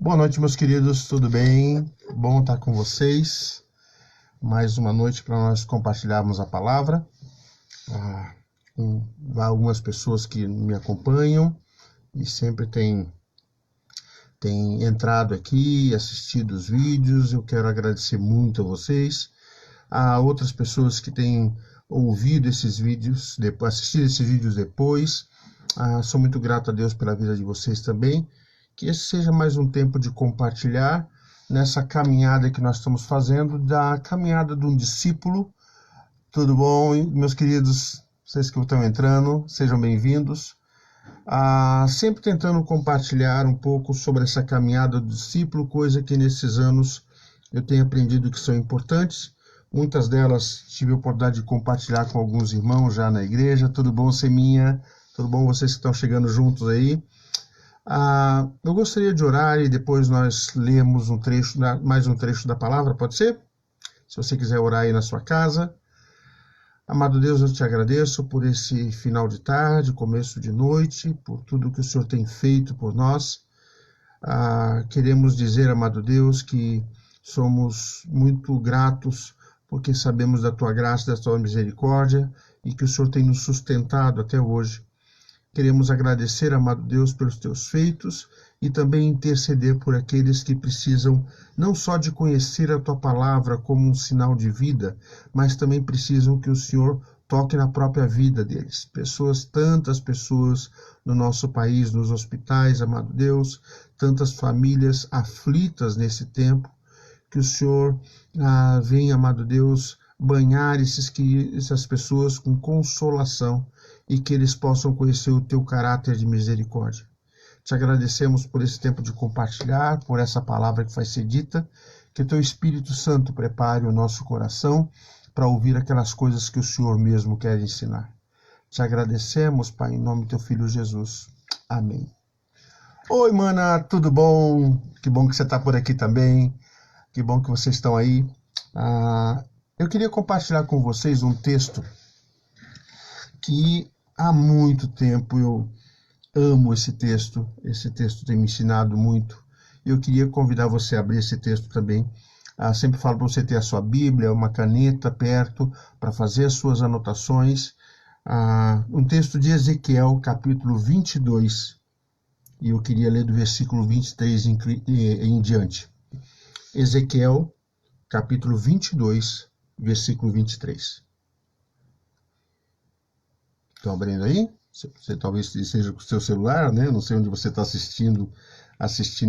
Boa noite, meus queridos, tudo bem? Bom estar com vocês. Mais uma noite para nós compartilharmos a palavra. Com algumas pessoas que me acompanham e sempre têm entrado aqui, assistido os vídeos. Eu quero agradecer muito a vocês. Há outras pessoas que têm ouvido esses vídeos, assistido esses vídeos depois. Sou muito grato a Deus pela vida de vocês também. Que esse seja mais um tempo de compartilhar nessa caminhada que nós estamos fazendo, da caminhada de um discípulo. Tudo bom, meus queridos? Vocês que estão entrando, sejam bem-vindos. Sempre tentando compartilhar um pouco sobre essa caminhada do discípulo, coisa que nesses anos eu tenho aprendido que são importantes. Muitas delas tive a oportunidade de compartilhar com alguns irmãos já na igreja. Tudo bom, Seminha? Tudo bom, vocês que estão chegando juntos aí? Eu gostaria de orar e depois nós lemos mais um trecho da palavra, pode ser? Se você quiser orar aí na sua casa. Amado Deus, eu te agradeço por esse final de tarde, começo de noite, por tudo que o Senhor tem feito por nós. Queremos dizer, amado Deus, que somos muito gratos porque sabemos da tua graça, da tua misericórdia e que o Senhor tem nos sustentado até hoje. Queremos agradecer, amado Deus, pelos teus feitos e também interceder por aqueles que precisam não só de conhecer a tua palavra como um sinal de vida, mas também precisam que o Senhor toque na própria vida deles. Tantas pessoas no nosso país, nos hospitais, amado Deus, tantas famílias aflitas nesse tempo, que o Senhor venha, amado Deus, banhar essas pessoas com consolação e que eles possam conhecer o teu caráter de misericórdia. Te agradecemos por esse tempo de compartilhar, por essa palavra que vai ser dita, que o teu Espírito Santo prepare o nosso coração para ouvir aquelas coisas que o Senhor mesmo quer ensinar. Te agradecemos, Pai, em nome do teu Filho Jesus. Amém. Oi, mana, tudo bom? Que bom que você está por aqui também. Que bom que vocês estão aí. Eu queria compartilhar com vocês um texto que há muito tempo eu amo esse texto tem me ensinado muito, e eu queria convidar você a abrir esse texto também. Sempre falo para você ter a sua Bíblia, uma caneta perto, para fazer as suas anotações. Um texto de Ezequiel, capítulo 22, e eu queria ler do versículo 23 em diante. Ezequiel, capítulo 22, versículo 23. Estão abrindo aí? Você talvez seja com o seu celular, né? Não sei onde você está assistindo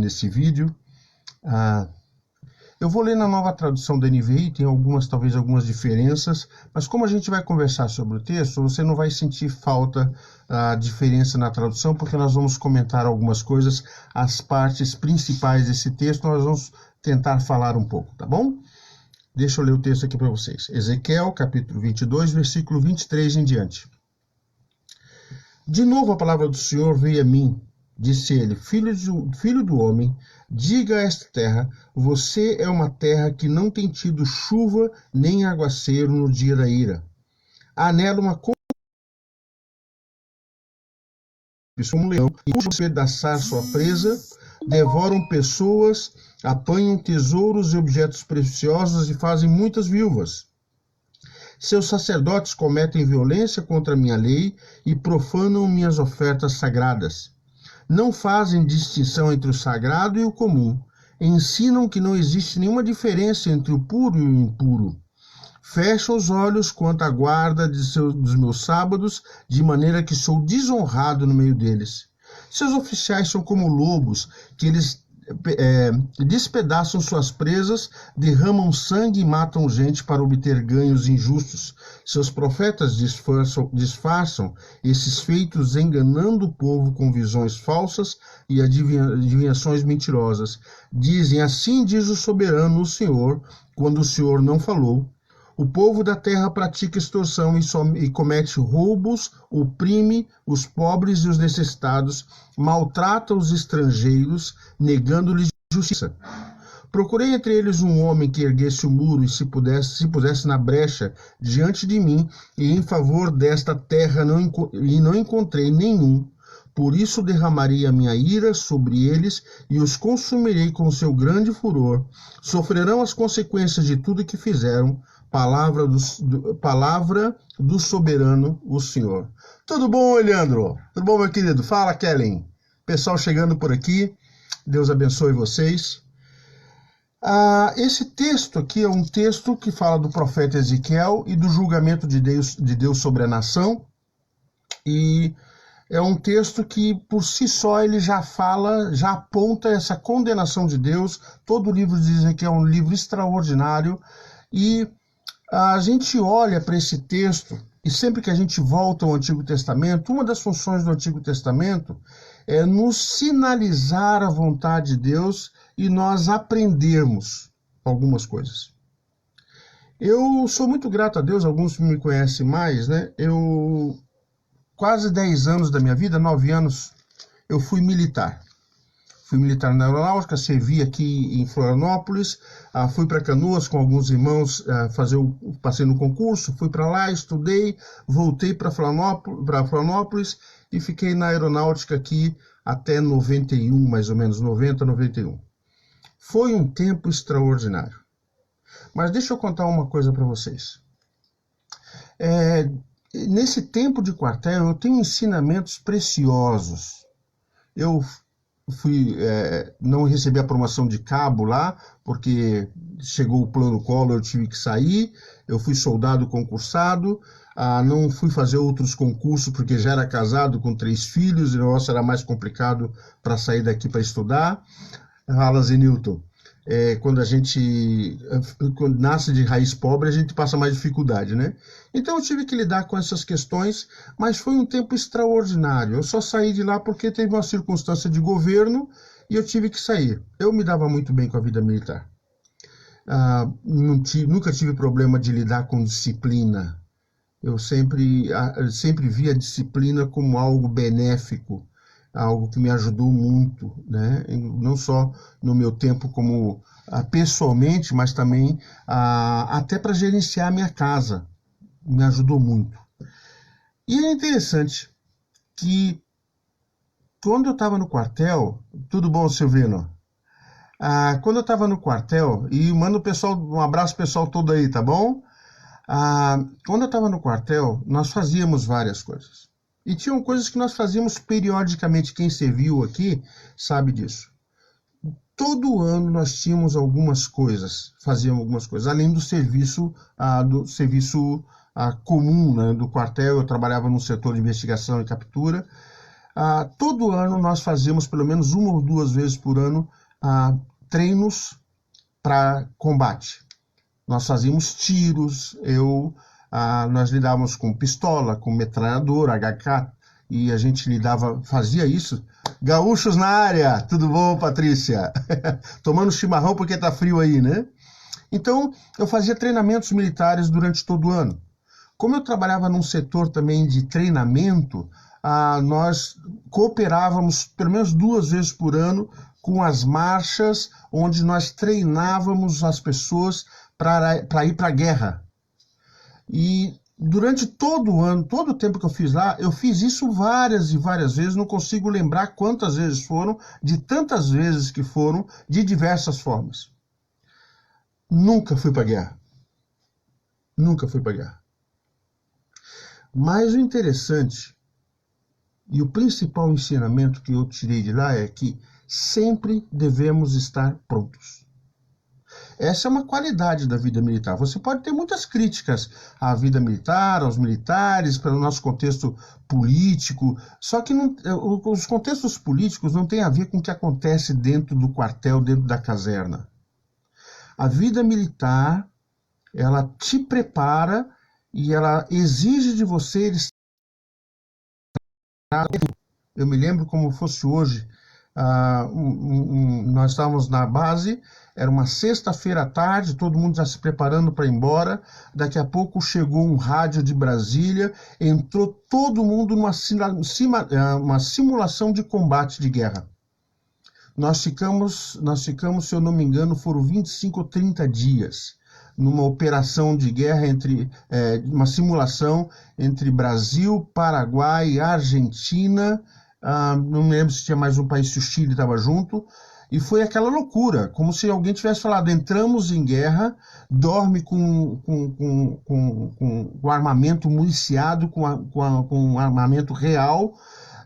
esse vídeo. Eu vou ler na Nova Tradução da NVI, tem talvez algumas diferenças, mas como a gente vai conversar sobre o texto, você não vai sentir falta a diferença na tradução, porque nós vamos comentar algumas coisas, as partes principais desse texto, nós vamos tentar falar um pouco, tá bom? Deixa eu ler o texto aqui para vocês. Ezequiel, capítulo 22, versículo 23 em diante. De novo a palavra do Senhor veio a mim. Disse ele: Filho do homem, diga a esta terra: você é uma terra que não tem tido chuva nem aguaceiro no dia da ira. Há nela uma como um leão, e por despedaçar sua presa, devoram pessoas, apanham tesouros e objetos preciosos e fazem muitas viúvas. Seus sacerdotes cometem violência contra a minha lei e profanam minhas ofertas sagradas. Não fazem distinção entre o sagrado e o comum. Ensinam que não existe nenhuma diferença entre o puro e o impuro. Fecham os olhos quanto à guarda dos meus sábados, de maneira que sou desonrado no meio deles. Seus oficiais são como lobos, que eles despedaçam suas presas, derramam sangue e matam gente para obter ganhos injustos. Seus profetas disfarçam esses feitos, enganando o povo com visões falsas e adivinhações mentirosas. Dizem: assim diz o soberano, o Senhor, quando o Senhor não falou. O povo da terra pratica extorsão e comete roubos, oprime os pobres e os necessitados, maltrata os estrangeiros, negando-lhes justiça. Procurei entre eles um homem que erguesse o muro e se pusesse na brecha diante de mim, e em favor desta terra não encontrei nenhum. Por isso derramarei a minha ira sobre eles e os consumirei com seu grande furor. Sofrerão as consequências de tudo que fizeram. Palavra do soberano, o Senhor. Tudo bom, Leandro? Tudo bom, meu querido? Fala, Kellen. Pessoal chegando por aqui. Deus abençoe vocês. Esse texto aqui é um texto que fala do profeta Ezequiel e do julgamento de Deus sobre a nação. E é um texto que, por si só, ele já aponta essa condenação de Deus. Todo o livro de Ezequiel é um livro extraordinário. E a gente olha para esse texto, e sempre que a gente volta ao Antigo Testamento, uma das funções do Antigo Testamento é nos sinalizar a vontade de Deus e nós aprendermos algumas coisas. Eu sou muito grato a Deus, alguns me conhecem mais, né? Eu, quase 10 anos da minha vida, 9 anos, eu fui militar. Fui militar na aeronáutica, servi aqui em Florianópolis, fui para Canoas com alguns irmãos, passei no concurso, fui para lá, estudei, voltei para Florianópolis e fiquei na aeronáutica aqui até 91, mais ou menos, 90, 91. Foi um tempo extraordinário. Mas deixa eu contar uma coisa para vocês. Nesse tempo de quartel, eu tenho ensinamentos preciosos. Eu não recebi a promoção de cabo lá, porque chegou o plano Collor, eu tive que sair. Eu fui soldado concursado, não fui fazer outros concursos, porque já era casado com 3 filhos, e o negócio era mais complicado para sair daqui para estudar. Alas e Newton. Quando a gente nasce de raiz pobre, a gente passa mais dificuldade, né? Então eu tive que lidar com essas questões, mas foi um tempo extraordinário. Eu só saí de lá porque teve uma circunstância de governo e eu tive que sair. Eu me dava muito bem com a vida militar. Nunca tive problema de lidar com disciplina. Eu sempre vi a disciplina como algo benéfico, algo que me ajudou muito, né? Não só no meu tempo como pessoalmente, mas também até para gerenciar a minha casa, me ajudou muito. E é interessante que quando eu estava no quartel, tudo bom, Silvino? Quando eu estava no quartel, e manda um abraço pessoal todo aí, tá bom? Quando eu estava no quartel, nós fazíamos várias coisas. E tinham coisas que nós fazíamos periodicamente. Quem serviu aqui sabe disso. Todo ano nós tínhamos algumas coisas, fazíamos algumas coisas, além do serviço comum, né, do quartel. Eu trabalhava no setor de investigação e captura. Todo ano nós fazíamos pelo menos 1 ou 2 vezes por ano treinos para combate. Nós fazíamos tiros, nós lidávamos com pistola, com metralhadora, HK, e a gente fazia isso. Gaúchos na área, tudo bom, Patrícia? Tomando chimarrão porque tá frio aí, né? Então, eu fazia treinamentos militares durante todo o ano. Como eu trabalhava num setor também de treinamento, nós cooperávamos pelo menos 2 vezes por ano com as marchas, onde nós treinávamos as pessoas para ir para a guerra. E durante todo o ano, todo o tempo que eu fiz lá, eu fiz isso várias e várias vezes, não consigo lembrar quantas vezes foram, de tantas vezes que foram, de diversas formas. Nunca fui para a guerra. Nunca fui para a guerra. Mas o interessante e o principal ensinamento que eu tirei de lá é que sempre devemos estar prontos. Essa é uma qualidade da vida militar. Você pode ter muitas críticas à vida militar, aos militares, para o nosso contexto político, só que os contextos políticos não têm a ver com o que acontece dentro do quartel, dentro da caserna. A vida militar, ela te prepara e ela exige de você... Eu me lembro como fosse hoje. Nós estávamos na base, era uma sexta-feira à tarde, todo mundo já se preparando para ir embora. Daqui a pouco chegou um rádio de Brasília, entrou todo mundo numa uma simulação de combate de guerra. Nós ficamos, se eu não me engano, foram 25 ou 30 dias numa operação de guerra, uma simulação entre Brasil, Paraguai, Argentina, não me lembro se tinha mais um país, se o Chile estava junto, e foi aquela loucura, como se alguém tivesse falado, entramos em guerra, dorme com armamento municiado, com armamento real,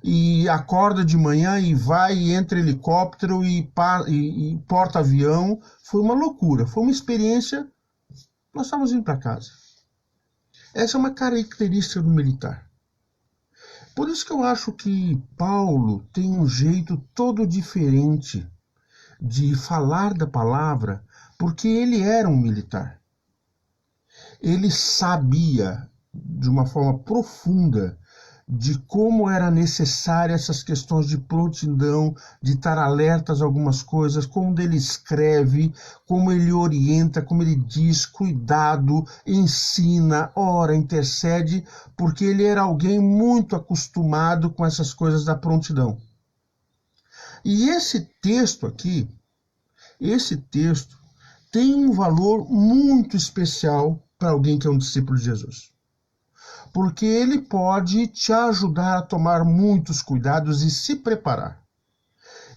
e acorda de manhã e vai e entra helicóptero e porta-avião. Foi uma loucura, foi uma experiência. Nós estávamos indo para casa. Essa é uma característica do militar. Por isso que eu acho que Paulo tem um jeito todo diferente de falar da palavra, porque ele era um militar. Ele sabia, de uma forma profunda, de como era necessária essas questões de prontidão, de estar alertas a algumas coisas, como ele escreve, como ele orienta, como ele diz, cuidado, ensina, ora, intercede, porque ele era alguém muito acostumado com essas coisas da prontidão. E esse texto aqui, tem um valor muito especial para alguém que é um discípulo de Jesus. Porque ele pode te ajudar a tomar muitos cuidados e se preparar.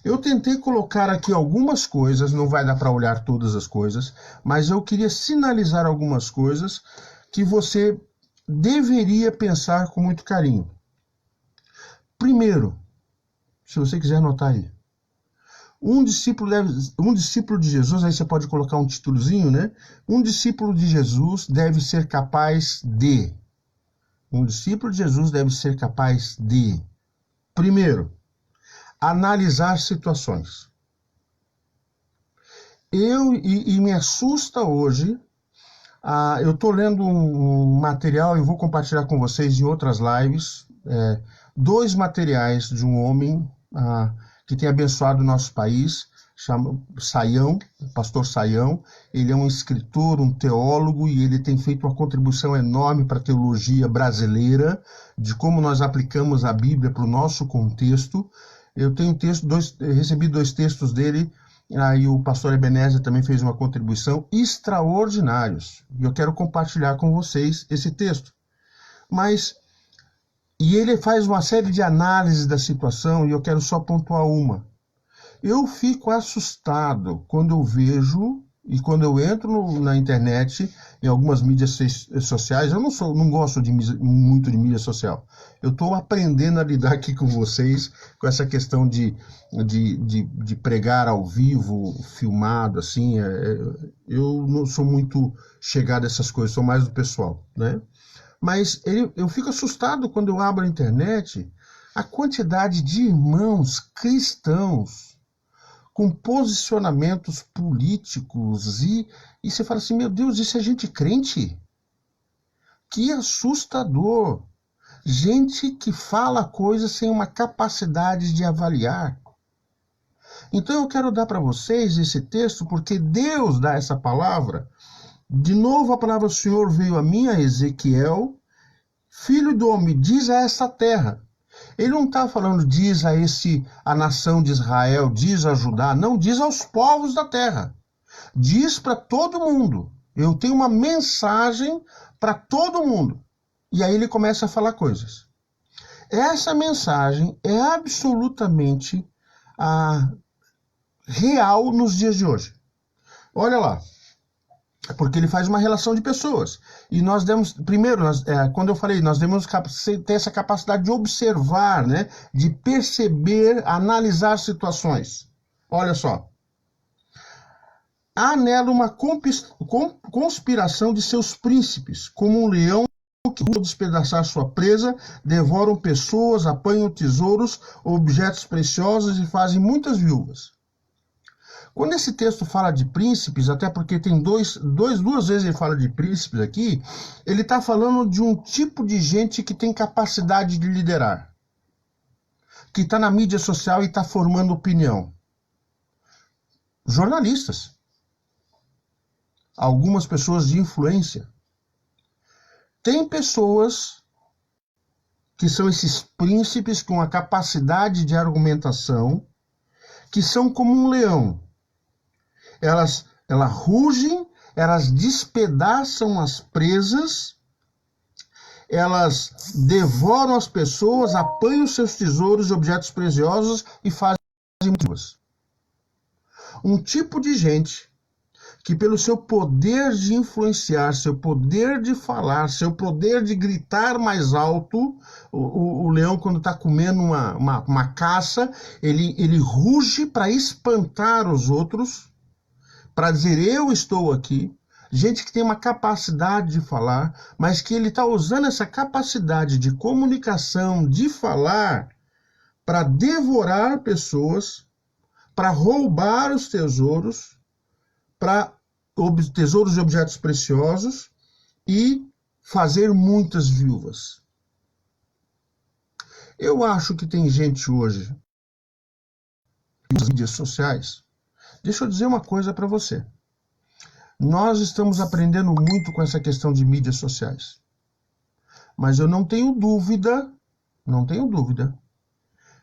Eu tentei colocar aqui algumas coisas, não vai dar para olhar todas as coisas, mas eu queria sinalizar algumas coisas que você deveria pensar com muito carinho. Primeiro, se você quiser anotar aí, um discípulo de Jesus, aí você pode colocar um títulozinho, né? Um discípulo de Jesus deve ser capaz de... Um discípulo de Jesus deve ser capaz de, primeiro, analisar situações. E me assusta hoje, eu estou lendo um material e vou compartilhar com vocês em outras lives, 2 materiais de um homem que tem abençoado o nosso país, chama Saião, pastor Saião. Ele é um escritor, um teólogo, e ele tem feito uma contribuição enorme para a teologia brasileira, de como nós aplicamos a Bíblia para o nosso contexto. Eu tenho recebi 2 textos dele, e o pastor Ebenezer também fez uma contribuição extraordinários, e eu quero compartilhar com vocês esse texto. E ele faz uma série de análises da situação, e eu quero só pontuar uma. Eu fico assustado quando eu vejo e quando eu entro na internet, em algumas mídias sociais. Eu não gosto muito de mídia social. Eu estou aprendendo a lidar aqui com vocês com essa questão de pregar ao vivo, filmado, assim. Eu não sou muito chegado a essas coisas, sou mais do pessoal, né? Mas eu fico assustado quando eu abro a internet, a quantidade de irmãos cristãos com posicionamentos políticos, e você fala assim, meu Deus, isso é gente crente? Que assustador! Gente que fala coisas sem uma capacidade de avaliar. Então eu quero dar para vocês esse texto, porque Deus dá essa palavra. De novo a palavra do Senhor veio a mim, a Ezequiel, filho do homem, diz a essa terra. Ele não está falando, diz a nação de Israel, diz a Judá, não, diz aos povos da terra. Diz para todo mundo. Eu tenho uma mensagem para todo mundo. E aí ele começa a falar coisas. Essa mensagem é absolutamente real nos dias de hoje. Olha lá. Porque ele faz uma relação de pessoas. E nós demos, primeiro, quando eu falei, nós devemos ter essa capacidade de observar, né? De perceber, analisar situações. Olha só. Há nela uma conspiração de seus príncipes, como um leão que busca despedaçar sua presa, devoram pessoas, apanham tesouros, objetos preciosos e fazem muitas viúvas. Quando esse texto fala de príncipes, até porque tem duas vezes ele fala de príncipes aqui, ele está falando de um tipo de gente que tem capacidade de liderar, que está na mídia social e está formando opinião. Jornalistas. Algumas pessoas de influência. Tem pessoas que são esses príncipes com a capacidade de argumentação, que são como um leão. Elas rugem, elas despedaçam as presas, elas devoram as pessoas, apanham seus tesouros e objetos preciosos e fazem muitas. Um tipo de gente que pelo seu poder de influenciar, seu poder de falar, seu poder de gritar mais alto, o leão quando está comendo uma caça, ele ruge para espantar os outros, para dizer eu estou aqui. Gente que tem uma capacidade de falar, mas que ele está usando essa capacidade de comunicação, de falar, para devorar pessoas, para roubar os tesouros, para tesouros e objetos preciosos e fazer muitas viúvas. Eu acho que tem gente hoje nas mídias sociais. Deixa eu dizer uma coisa para você. Nós estamos aprendendo muito com essa questão de mídias sociais. Mas eu não tenho dúvida,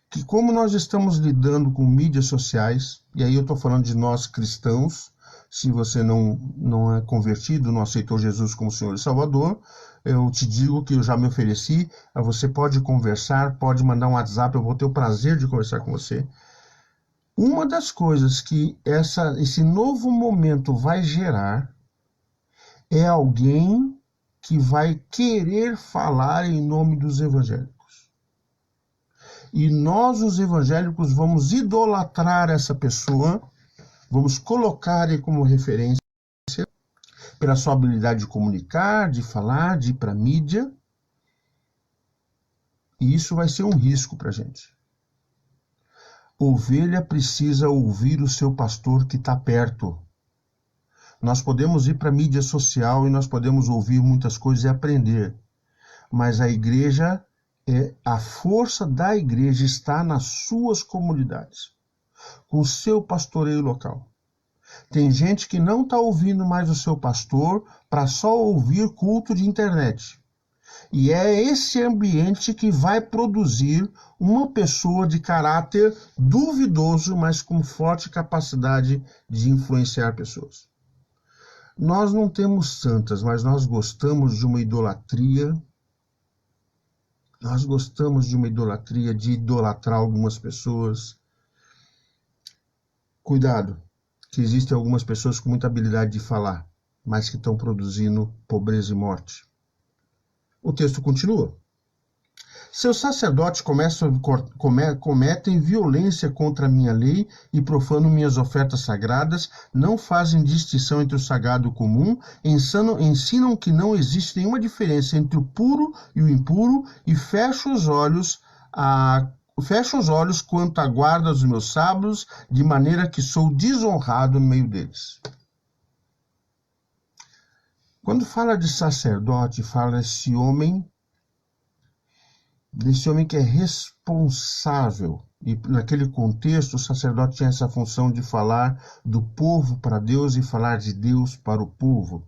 que como nós estamos lidando com mídias sociais, e aí eu estou falando de nós cristãos, se você não é convertido, não aceitou Jesus como Senhor e Salvador, eu te digo que eu já me ofereci, você pode conversar, pode mandar um WhatsApp, eu vou ter o prazer de conversar com você. Uma das coisas que esse novo momento vai gerar é alguém que vai querer falar em nome dos evangélicos. E nós, os evangélicos, vamos idolatrar essa pessoa, vamos colocar ele como referência pela sua habilidade de comunicar, de falar, de ir para a mídia. E isso vai ser um risco para a gente. Ovelha precisa ouvir o seu pastor que está perto. Nós podemos ir para a mídia social e nós podemos ouvir muitas coisas e aprender. Mas a igreja, a força da igreja está nas suas comunidades, com o seu pastoreio local. Tem gente que não está ouvindo mais o seu pastor para só ouvir culto de internet. E é esse ambiente que vai produzir uma pessoa de caráter duvidoso, mas com forte capacidade de influenciar pessoas. Nós não temos santas, mas nós gostamos de uma idolatria. Nós gostamos de uma idolatria, de idolatrar algumas pessoas. Cuidado, que existem algumas pessoas com muita habilidade de falar, mas que estão produzindo pobreza e morte. O texto continua. Seus sacerdotes cometem violência contra a minha lei e profanam minhas ofertas sagradas, não fazem distinção entre o sagrado e o comum, ensinam que não existe nenhuma diferença entre o puro e o impuro e fecham os olhos quanto à guarda dos meus sábados, de maneira que sou desonrado no meio deles. Quando fala de sacerdote, fala desse homem que é responsável. E naquele contexto, o sacerdote tinha essa função de falar do povo para Deus e falar de Deus para o povo.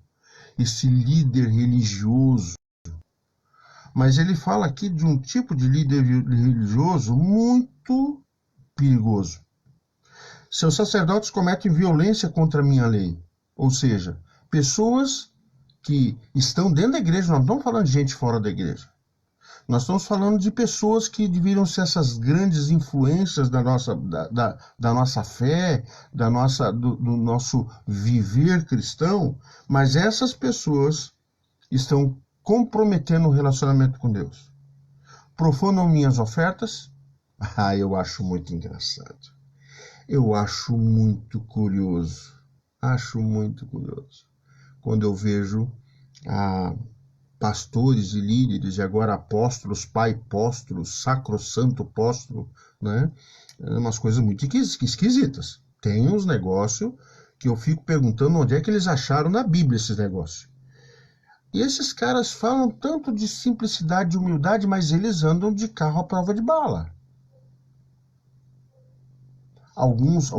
Esse líder religioso. Mas ele fala aqui de um tipo de líder religioso muito perigoso. Seus sacerdotes cometem violência contra a minha lei. Ou seja, pessoas que estão dentro da igreja, nós não estamos falando de gente fora da igreja. Nós estamos falando de pessoas que deveriam ser essas grandes influências da nossa fé, do nosso viver cristão, mas essas pessoas estão comprometendo o relacionamento com Deus. Profanam minhas ofertas? Eu acho muito engraçado. Eu acho muito curioso. Quando eu vejo pastores e líderes, e agora apóstolos, pai apóstolo, sacrossanto apóstolo, né? Umas coisas muito esquisitas. Tem uns negócios que eu fico perguntando onde é que eles acharam na Bíblia esses negócios. E esses caras falam tanto de simplicidade, de humildade, mas eles andam de carro à prova de bala. Alguns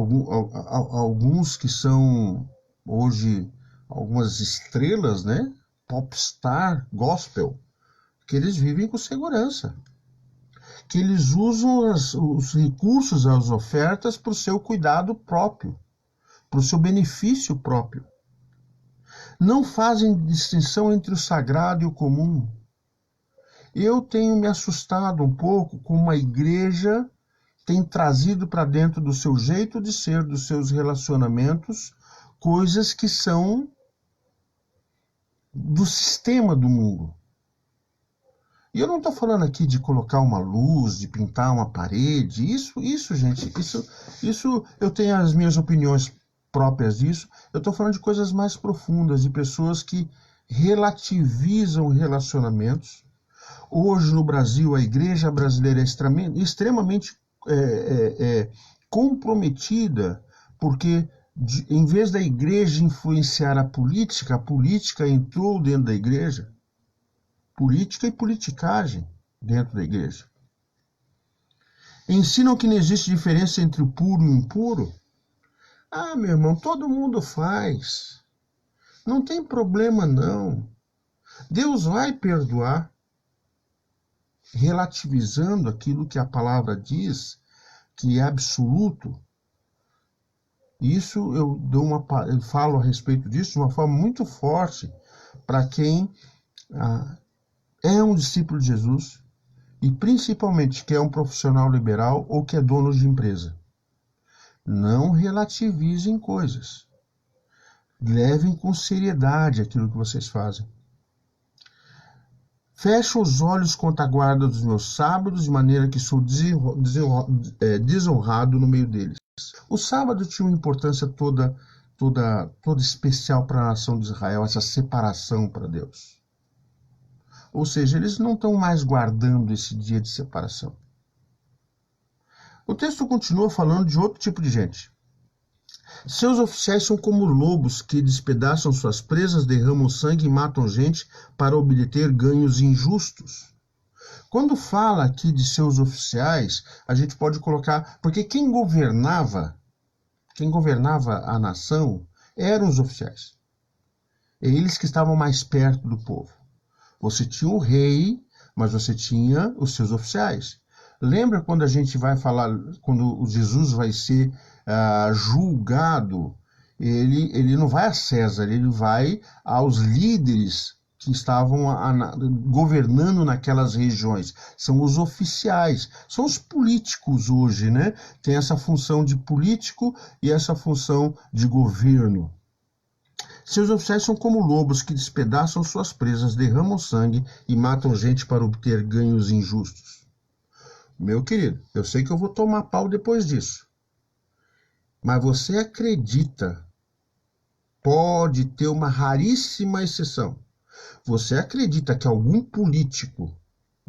que são hoje algumas estrelas, né? Popstar, gospel, que eles vivem com segurança, que eles usam os recursos, as ofertas para o seu cuidado próprio, para o seu benefício próprio. Não fazem distinção entre o sagrado e o comum. Eu tenho me assustado um pouco como a igreja tem trazido para dentro do seu jeito de ser, dos seus relacionamentos, coisas que são do sistema do mundo. E eu não estou falando aqui de colocar uma luz, de pintar uma parede. Isso, gente, isso eu tenho as minhas opiniões próprias disso. Eu estou falando de coisas mais profundas, de pessoas que relativizam relacionamentos. Hoje no Brasil, a igreja brasileira é extremamente comprometida, porque em vez da igreja influenciar a política entrou dentro da igreja. Política e politicagem dentro da igreja. Ensinam que não existe diferença entre o puro e o impuro. Ah, meu irmão, todo mundo faz. Não tem problema, não. Deus vai perdoar, relativizando aquilo que a palavra diz, que é absoluto. Isso eu falo a respeito disso de uma forma muito forte para quem é um discípulo de Jesus e principalmente que é um profissional liberal ou que é dono de empresa. Não relativizem coisas. Levem com seriedade aquilo que vocês fazem. Fecho os olhos contra a guarda dos meus sábados, de maneira que sou desonrado no meio deles. O sábado tinha uma importância toda especial para a nação de Israel, essa separação para Deus. Ou seja, eles não estão mais guardando esse dia de separação. O texto continua falando de outro tipo de gente. Seus oficiais são como lobos que despedaçam suas presas, derramam sangue e matam gente para obter ganhos injustos. Quando fala aqui de seus oficiais, a gente pode colocar... Porque quem governava a nação eram os oficiais. Eles que estavam mais perto do povo. Você tinha o rei, mas você tinha os seus oficiais. Lembra quando a gente vai falar, quando Jesus vai ser julgado, ele não vai a César, ele vai aos líderes que estavam governando naquelas regiões. São os oficiais, são os políticos hoje, né? Tem essa função de político e essa função de governo. Seus oficiais são como lobos que despedaçam suas presas, derramam sangue e matam gente para obter ganhos injustos. Meu querido, eu sei que eu vou tomar pau depois disso. Mas você acredita, pode ter uma raríssima exceção, você acredita que algum político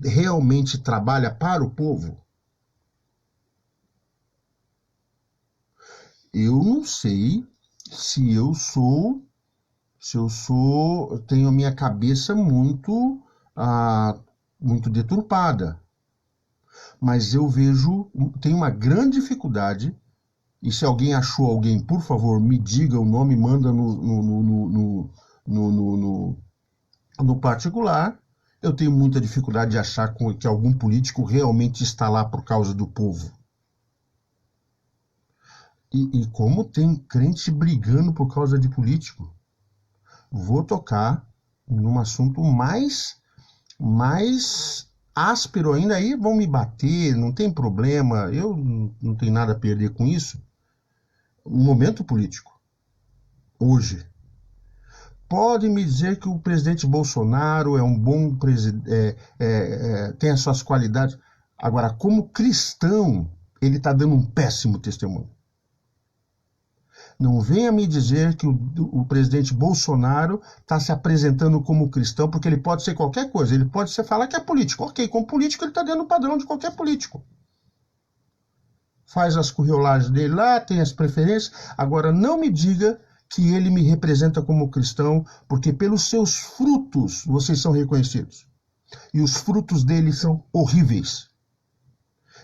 realmente trabalha para o povo? Eu não sei se eu tenho a minha cabeça muito deturpada. Mas eu tenho uma grande dificuldade, e se alguém achou alguém, por favor, me diga o nome, manda no particular. Eu tenho muita dificuldade de achar que algum político realmente está lá por causa do povo. E como tem crente brigando por causa de político. Vou tocar num assunto mais áspero ainda, aí vão me bater, não tem problema, eu não tenho nada a perder com isso. O momento político, hoje. Pode me dizer que o presidente Bolsonaro é um bom presidente, tem as suas qualidades. Agora, como cristão, ele está dando um péssimo testemunho. Não venha me dizer que o presidente Bolsonaro está se apresentando como cristão, porque ele pode ser qualquer coisa. Ele pode falar que é político. Ok, como político ele está dentro do padrão de qualquer político. Faz as curriolagens dele lá, tem as preferências. Agora, não me diga que ele me representa como cristão, porque pelos seus frutos vocês são reconhecidos. E os frutos dele são horríveis.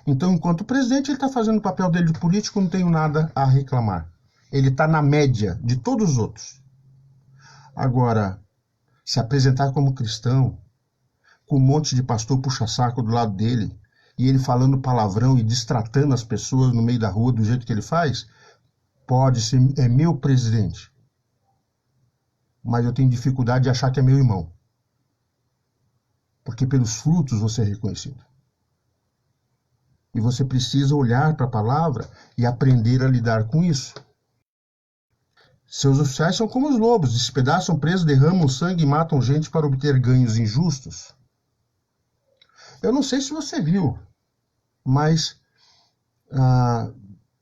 Então, enquanto presidente, ele está fazendo o papel dele de político, não tenho nada a reclamar. Ele está na média de todos os outros. Agora, se apresentar como cristão, com um monte de pastor puxa-saco do lado dele, e ele falando palavrão e destratando as pessoas no meio da rua do jeito que ele faz, pode ser, é meu presidente. Mas eu tenho dificuldade de achar que é meu irmão. porque pelos frutos você é reconhecido. E você precisa olhar para a palavra e aprender a lidar com isso. Seus oficiais são como os lobos, despedaçam presos, derramam sangue e matam gente para obter ganhos injustos. Eu não sei se você viu, mas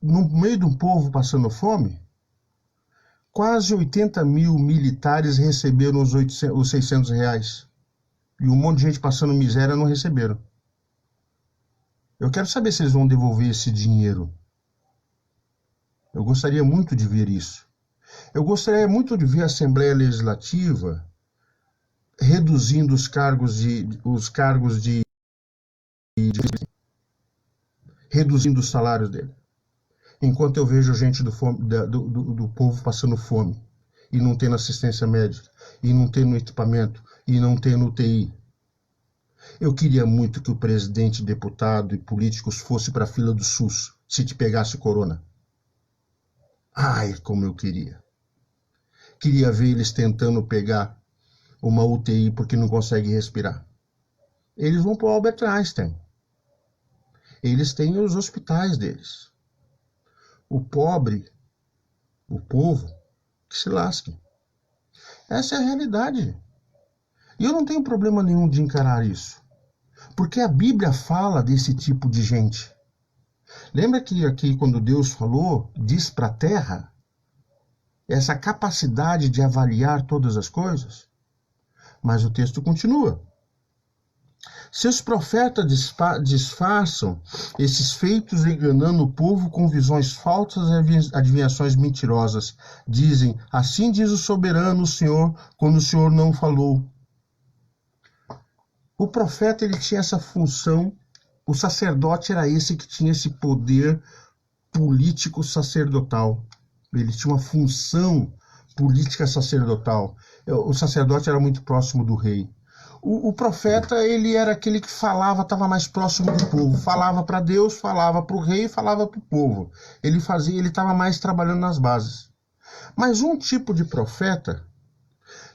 no meio de um povo passando fome, quase 80 mil militares receberam os 600 reais. E um monte de gente passando miséria não receberam. Eu quero saber se eles vão devolver esse dinheiro. Eu gostaria muito de ver isso. Eu gostaria muito de ver a Assembleia Legislativa reduzindo os cargos reduzindo os salários dele. Enquanto eu vejo gente do povo passando fome, e não tendo assistência médica, e não tendo equipamento, e não tendo UTI. Eu queria muito que o presidente, deputado e políticos fosse para a fila do SUS, se te pegasse corona. Ai, como eu queria. Queria ver eles tentando pegar uma UTI porque não conseguem respirar. Eles vão para o Albert Einstein. Eles têm os hospitais deles. O pobre, o povo, que se lasque. Essa é a realidade. E eu não tenho problema nenhum de encarar isso. Porque a Bíblia fala desse tipo de gente. Lembra que aqui quando Deus falou, diz para a terra, essa capacidade de avaliar todas as coisas? Mas o texto continua. Seus profetas disfarçam esses feitos enganando o povo com visões falsas e adivinhações mentirosas. Dizem, assim diz o soberano, o Senhor, quando o Senhor não falou. O profeta, ele tinha essa função, o sacerdote era esse que tinha esse poder político sacerdotal. Ele tinha uma função política sacerdotal. O sacerdote era muito próximo do rei. O profeta, ele era aquele que falava, estava mais próximo do povo. Falava para Deus, falava para o rei, falava para o povo. Ele estava mais trabalhando nas bases. Mas um tipo de profeta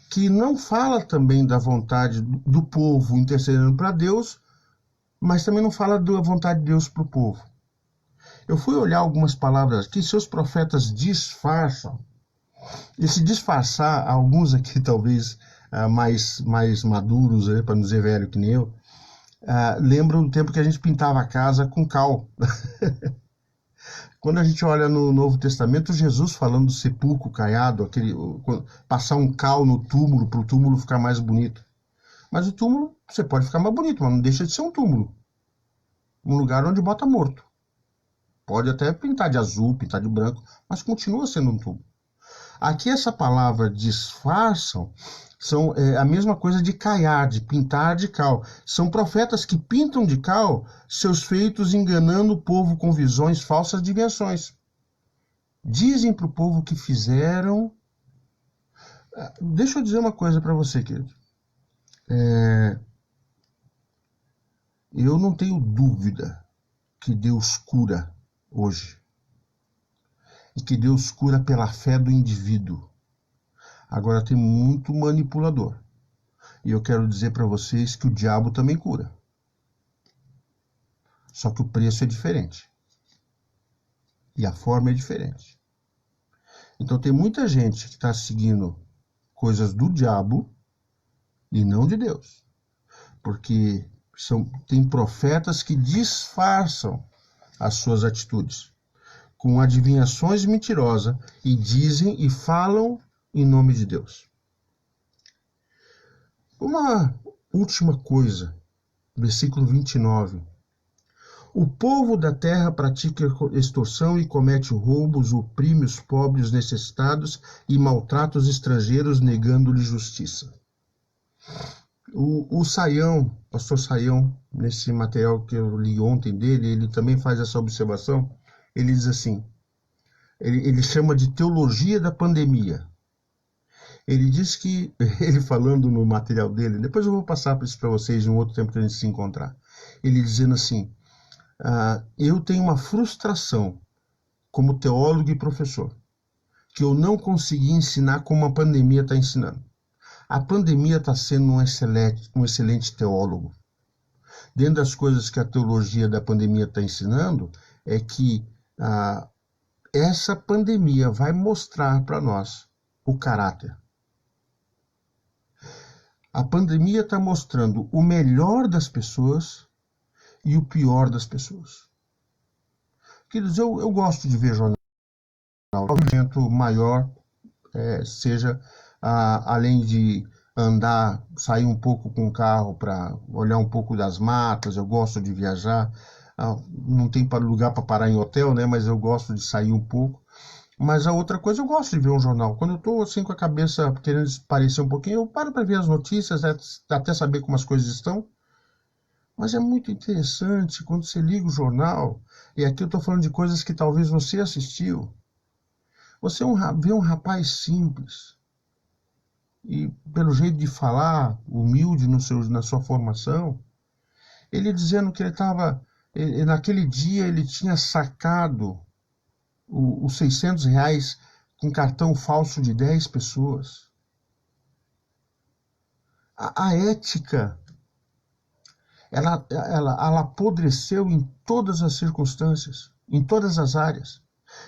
que não fala também da vontade do povo intercedendo para Deus, mas também não fala da vontade de Deus para o povo. Eu fui olhar algumas palavras aqui, seus profetas disfarçam. E se disfarçar, alguns aqui talvez mais maduros, para não dizer velho que nem eu, lembram do tempo que a gente pintava a casa com cal. Quando a gente olha no Novo Testamento, Jesus falando do sepulcro caiado, passar um cal no túmulo para o túmulo ficar mais bonito. Mas o túmulo, você pode ficar mais bonito, mas não deixa de ser um túmulo. Um lugar onde bota morto. Pode até pintar de azul, pintar de branco, mas continua sendo um túmulo. Aqui essa palavra disfarçam são a mesma coisa de caiar, de pintar de cal. São profetas que pintam de cal seus feitos enganando o povo com visões falsas de invenções. Dizem para o povo que fizeram... Deixa eu dizer uma coisa para você, querido. Eu não tenho dúvida que Deus cura hoje. E que Deus cura pela fé do indivíduo. Agora tem muito manipulador. E eu quero dizer para vocês que o diabo também cura. Só que o preço é diferente. E a forma é diferente. Então tem muita gente que está seguindo coisas do diabo e não de Deus. Porque tem profetas que disfarçam as suas atitudes com adivinhações mentirosas e dizem e falam em nome de Deus. Uma última coisa, versículo 29. O povo da terra pratica extorsão e comete roubos, oprime os pobres, os necessitados e maltrata os estrangeiros, negando-lhe justiça. O Saião, pastor Saião, nesse material que eu li ontem dele, ele também faz essa observação. Ele diz assim, ele chama de teologia da pandemia. Ele diz que, ele falando no material dele, depois eu vou passar isso para vocês em um outro tempo que a gente se encontrar. Ele dizendo assim, eu tenho uma frustração como teólogo e professor, que eu não consegui ensinar como a pandemia está ensinando. A pandemia está sendo um excelente teólogo. Dentro das coisas que a teologia da pandemia está ensinando, é que essa pandemia vai mostrar para nós o caráter. A pandemia está mostrando o melhor das pessoas e o pior das pessoas. Queridos, eu gosto de ver jornal. O evento maior seja, além de andar, sair um pouco com o carro para olhar um pouco das matas, eu gosto de viajar. Não tem lugar para parar em hotel, né? Mas eu gosto de sair um pouco. Mas a outra coisa, eu gosto de ver um jornal. Quando eu estou assim com a cabeça querendo esparecer um pouquinho, eu paro para ver as notícias, até saber como as coisas estão. Mas é muito interessante quando você liga o jornal, e aqui eu estou falando de coisas que talvez você assistiu. Você vê um rapaz simples, e pelo jeito de falar, humilde na sua formação, ele dizendo que naquele dia ele tinha sacado os R$600 com cartão falso de 10 pessoas. A ética, ela apodreceu em todas as circunstâncias, em todas as áreas.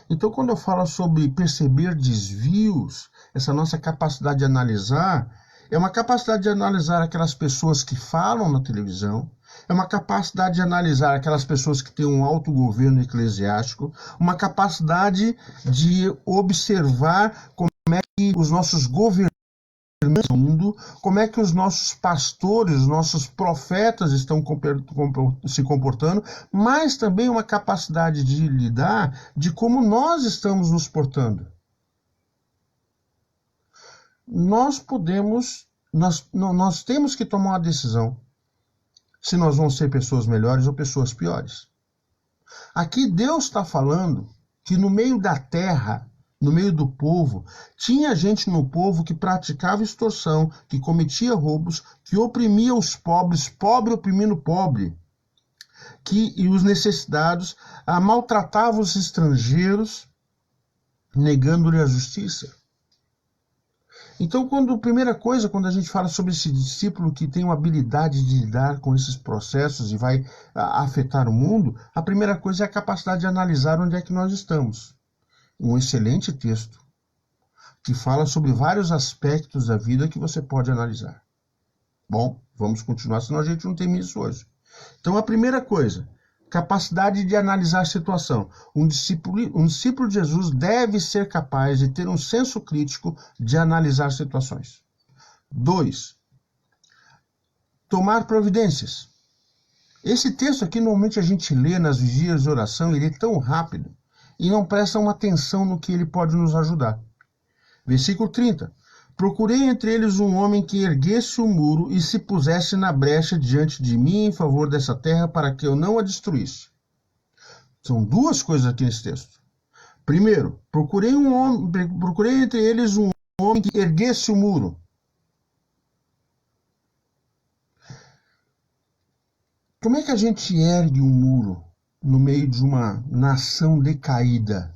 Então, quando eu falo sobre perceber desvios, essa nossa capacidade de analisar, é uma capacidade de analisar aquelas pessoas que falam na televisão, é uma capacidade de analisar aquelas pessoas que têm um autogoverno eclesiástico, uma capacidade de observar como é que os nossos governantes no mundo, como é que os nossos pastores, os nossos profetas estão se comportando, mas também uma capacidade de lidar de como nós estamos nos portando. Nós temos que tomar uma decisão se nós vamos ser pessoas melhores ou pessoas piores. Aqui Deus está falando que no meio da terra, no meio do povo, tinha gente no povo que praticava extorsão, que cometia roubos, que oprimia os pobres, pobre oprimindo pobre, e os necessitados, maltratava os estrangeiros, negando-lhe a justiça. Então, primeira coisa, quando a gente fala sobre esse discípulo que tem uma habilidade de lidar com esses processos e vai afetar o mundo, a primeira coisa é a capacidade de analisar onde é que nós estamos. Um excelente texto que fala sobre vários aspectos da vida que você pode analisar. Bom, vamos continuar, senão a gente não tem isso hoje. Então, a primeira coisa, capacidade de analisar a situação. Um discípulo de Jesus deve ser capaz de ter um senso crítico de analisar situações. 2. Tomar providências. Esse texto aqui, normalmente a gente lê nas vigílias de oração, ele é tão rápido e não presta uma atenção no que ele pode nos ajudar. Versículo 30. Procurei entre eles um homem que erguesse o muro e se pusesse na brecha diante de mim em favor dessa terra para que eu não a destruísse. São duas coisas aqui nesse texto. Primeiro, procurei entre eles um homem que erguesse o muro. Como é que a gente ergue um muro no meio de uma nação decaída,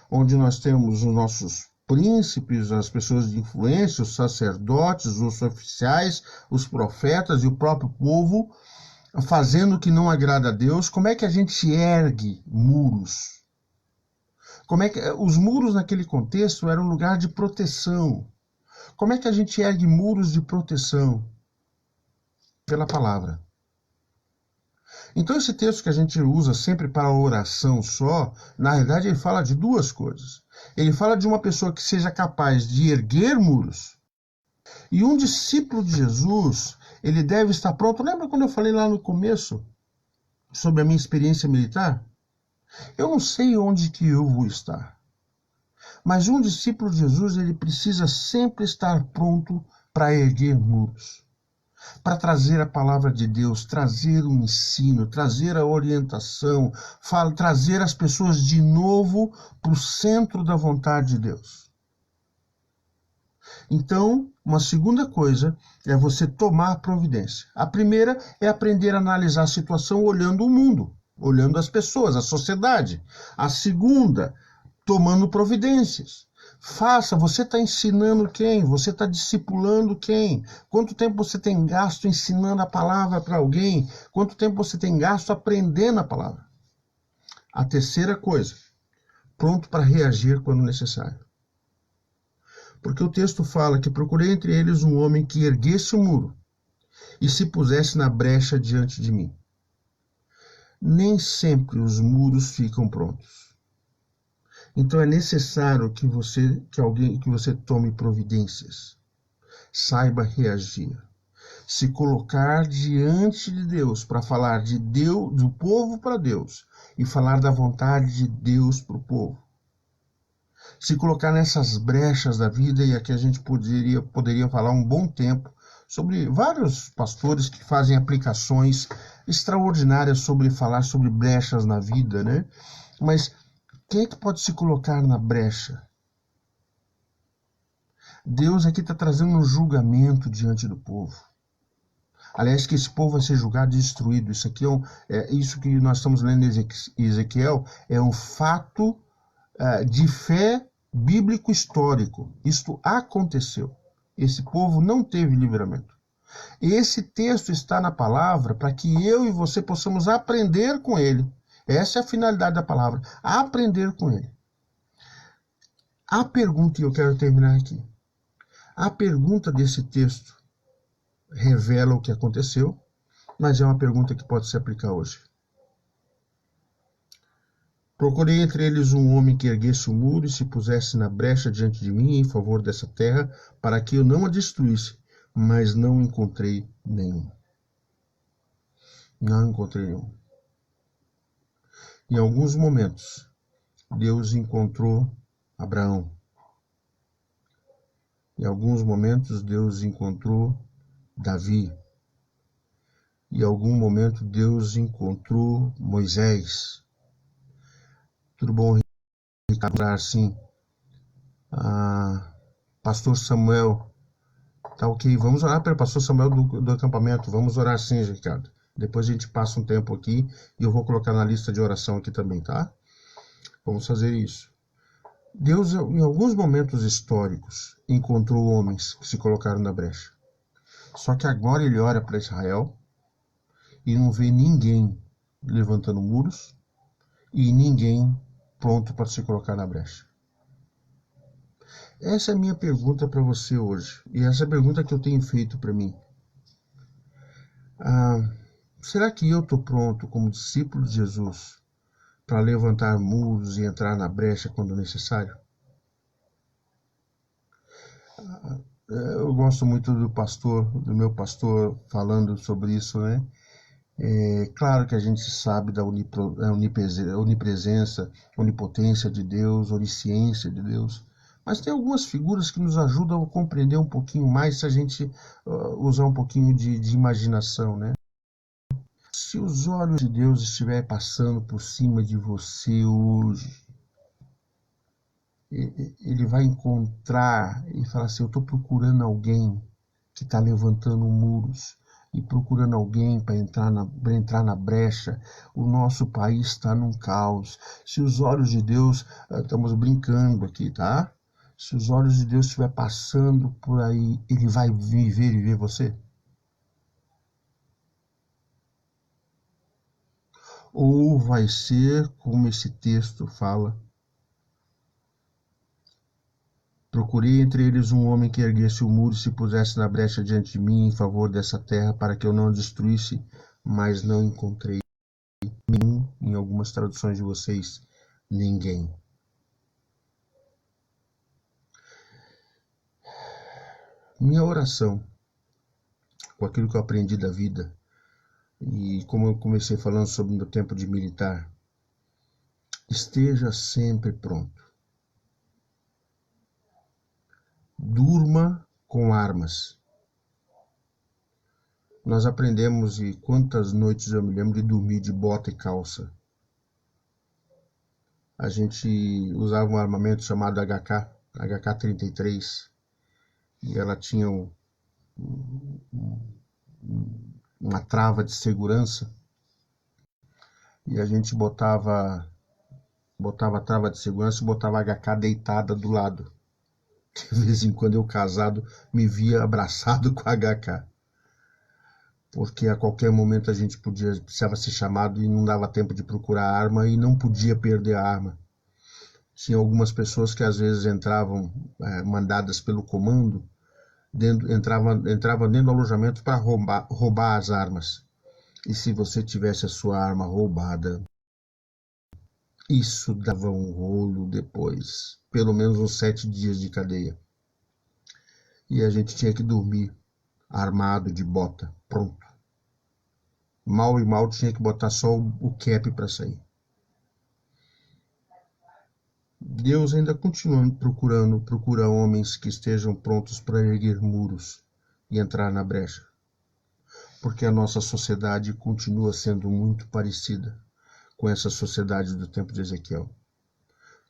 onde nós temos os nossos príncipes, as pessoas de influência, os sacerdotes, os oficiais, os profetas e o próprio povo fazendo o que não agrada a Deus? Como é que a gente ergue muros? Como é que os muros naquele contexto eram um lugar de proteção? Como é que a gente ergue muros de proteção? Pela palavra. Então esse texto que a gente usa sempre para a oração só, na realidade ele fala de duas coisas. Ele fala de uma pessoa que seja capaz de erguer muros. E um discípulo de Jesus, ele deve estar pronto. Lembra quando eu falei lá no começo sobre a minha experiência militar? Eu não sei onde que eu vou estar. Mas um discípulo de Jesus, ele precisa sempre estar pronto para erguer muros. Para trazer a palavra de Deus, trazer o ensino, trazer a orientação, trazer as pessoas de novo para o centro da vontade de Deus. Então, uma segunda coisa é você tomar providência. A primeira é aprender a analisar a situação olhando o mundo, olhando as pessoas, a sociedade. A segunda, tomando providências. Faça, você está ensinando quem? Você está discipulando quem? Quanto tempo você tem gasto ensinando a palavra para alguém? Quanto tempo você tem gasto aprendendo a palavra? A terceira coisa, pronto para reagir quando necessário. Porque o texto fala que procurei entre eles um homem que erguesse o muro e se pusesse na brecha diante de mim. Nem sempre os muros ficam prontos. Então é necessário que você tome providências, saiba reagir, se colocar diante de Deus para falar de Deus, do povo para Deus e falar da vontade de Deus para o povo. Se colocar nessas brechas da vida, e aqui a gente poderia falar um bom tempo sobre vários pastores que fazem aplicações extraordinárias sobre falar sobre brechas na vida, né? Mas quem é que pode se colocar na brecha? Deus aqui está trazendo um julgamento diante do povo. Aliás, que esse povo vai ser julgado e destruído. Isso aqui isso que nós estamos lendo em Ezequiel é um fato de fé bíblico histórico. Isto aconteceu. Esse povo não teve livramento. Esse texto está na palavra para que eu e você possamos aprender com ele. Essa é a finalidade da palavra, aprender com ele. A pergunta, e eu quero terminar aqui, a pergunta desse texto revela o que aconteceu, mas é uma pergunta que pode se aplicar hoje. Procurei entre eles um homem que erguesse o muro e se pusesse na brecha diante de mim em favor dessa terra, para que eu não a destruísse, mas não encontrei nenhum. Não encontrei nenhum. Em alguns momentos, Deus encontrou Abraão. Em alguns momentos, Deus encontrou Davi. Em algum momento, Deus encontrou Moisés. Tudo bom, Ricardo? Assim, Pastor Samuel. Tá ok, vamos orar pelo Pastor Samuel do acampamento. Vamos orar sim, Ricardo. Depois a gente passa um tempo aqui e eu vou colocar na lista de oração aqui também, tá? Vamos fazer isso. Deus, em alguns momentos históricos, encontrou homens que se colocaram na brecha. Só que agora ele olha para Israel e não vê ninguém levantando muros e ninguém pronto para se colocar na brecha. Essa é a minha pergunta para você hoje. E essa é a pergunta que eu tenho feito para mim. Será que eu estou pronto como discípulo de Jesus para levantar muros e entrar na brecha quando necessário? Eu gosto muito do meu pastor falando sobre isso, né? É claro que a gente sabe da onipresença, onipotência de Deus, onisciência de Deus, mas tem algumas figuras que nos ajudam a compreender um pouquinho mais se a gente usar um pouquinho de imaginação, né? Se os olhos de Deus estiverem passando por cima de você hoje, ele vai encontrar e falar assim, eu estou procurando alguém que está levantando muros e procurando alguém para entrar na brecha. O nosso país está num caos. Se os olhos de Deus, estamos brincando aqui, tá? Se os olhos de Deus estiver passando por aí, ele vai viver e ver você? Ou vai ser como esse texto fala, procurei entre eles um homem que erguesse o muro e se pusesse na brecha diante de mim em favor dessa terra para que eu não a destruísse, mas não encontrei nenhum, em algumas traduções de vocês, ninguém. Minha oração, com aquilo que eu aprendi da vida, e como eu comecei falando sobre o meu tempo de militar, esteja sempre pronto. Durma com armas. Nós aprendemos, e quantas noites eu me lembro de dormir de bota e calça. A gente usava um armamento chamado HK-33, e ela tinha uma trava de segurança, e a gente botava a trava de segurança e botava a HK deitada do lado. De vez em quando eu, casado, me via abraçado com a HK. Porque a qualquer momento a gente precisava ser chamado e não dava tempo de procurar a arma e não podia perder a arma. Tinha algumas pessoas que às vezes entravam mandadas pelo comando, entravam dentro do alojamento para roubar as armas. E se você tivesse a sua arma roubada, isso dava um rolo depois, pelo menos uns 7 dias de cadeia. E a gente tinha que dormir armado de bota, pronto. Mal e mal tinha que botar só o cap para sair. Deus ainda continua procura homens que estejam prontos para erguer muros e entrar na brecha. Porque a nossa sociedade continua sendo muito parecida com essa sociedade do tempo de Ezequiel.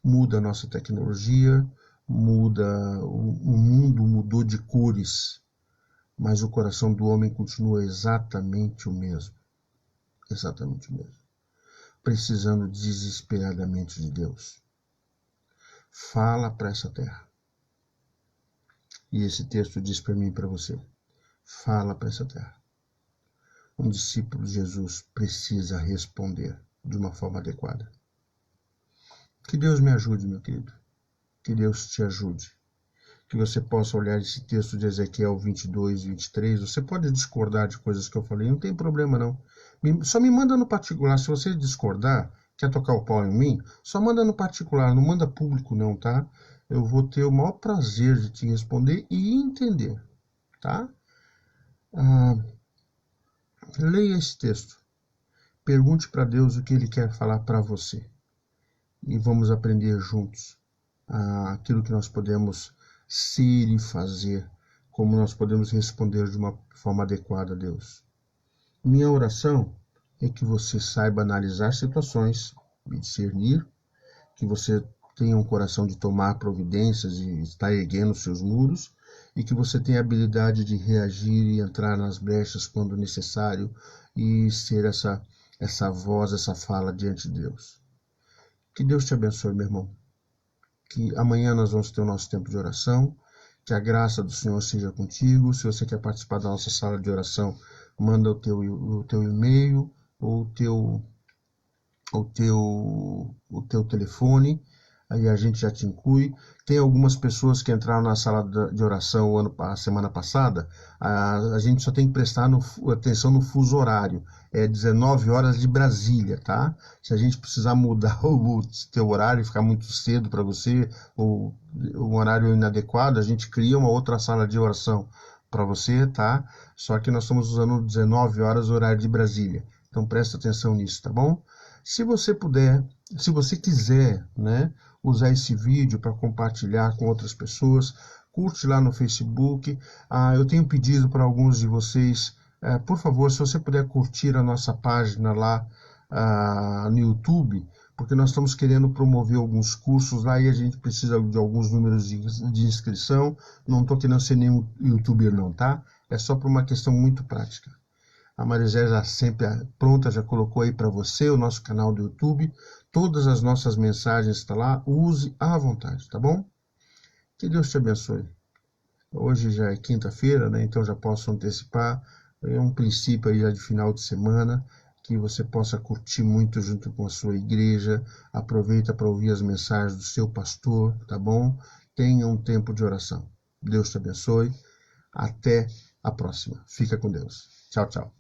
Muda a nossa tecnologia, o mundo mudou de cores, mas o coração do homem continua exatamente o mesmo. Exatamente o mesmo. Precisando desesperadamente de Deus. Fala para essa terra. E esse texto diz para mim e para você. Fala para essa terra. Um discípulo de Jesus precisa responder de uma forma adequada. Que Deus me ajude, meu querido. Que Deus te ajude. Que você possa olhar esse texto de Ezequiel 22, 23. Você pode discordar de coisas que eu falei, não tem problema não. Só me manda no particular. Se você discordar, quer tocar o pau em mim, só manda no particular, não manda público não, tá? Eu vou ter o maior prazer de te responder e entender, tá? Leia esse texto. Pergunte para Deus o que Ele quer falar para você. E vamos aprender juntos aquilo que nós podemos ser e fazer, como nós podemos responder de uma forma adequada a Deus. Minha oração é que você saiba analisar situações e discernir, que você tenha um coração de tomar providências e estar erguendo seus muros, e que você tenha a habilidade de reagir e entrar nas brechas quando necessário e ser essa voz, essa fala diante de Deus. Que Deus te abençoe, meu irmão. Que amanhã nós vamos ter o nosso tempo de oração. Que a graça do Senhor seja contigo. Se você quer participar da nossa sala de oração, manda o teu e-mail ou o teu telefone. Aí a gente já te inclui. Tem algumas pessoas que entraram na sala de oração a semana passada. A gente só tem que prestar atenção no fuso horário. É 19 horas de Brasília, tá? Se a gente precisar mudar o teu horário, ficar muito cedo para você, ou um horário inadequado, a gente cria uma outra sala de oração para você, tá? Só que nós estamos usando 19 horas o horário de Brasília. Então presta atenção nisso, tá bom? Se você puder, se você quiser, né, usar esse vídeo para compartilhar com outras pessoas, curte lá no Facebook. Eu tenho pedido para alguns de vocês, por favor, se você puder curtir a nossa página lá no YouTube, porque nós estamos querendo promover alguns cursos lá e a gente precisa de alguns números de inscrição. Não estou querendo ser nenhum youtuber não, tá? É só por uma questão muito prática. A Marizé já sempre pronta, já colocou aí para você o nosso canal do YouTube. Todas as nossas mensagens estão lá. Use à vontade, tá bom? Que Deus te abençoe. Hoje já é quinta-feira, né? Então já posso antecipar. É um princípio aí já de final de semana. Que você possa curtir muito junto com a sua igreja. Aproveita para ouvir as mensagens do seu pastor, tá bom? Tenha um tempo de oração. Deus te abençoe. Até a próxima. Fica com Deus. Tchau, tchau.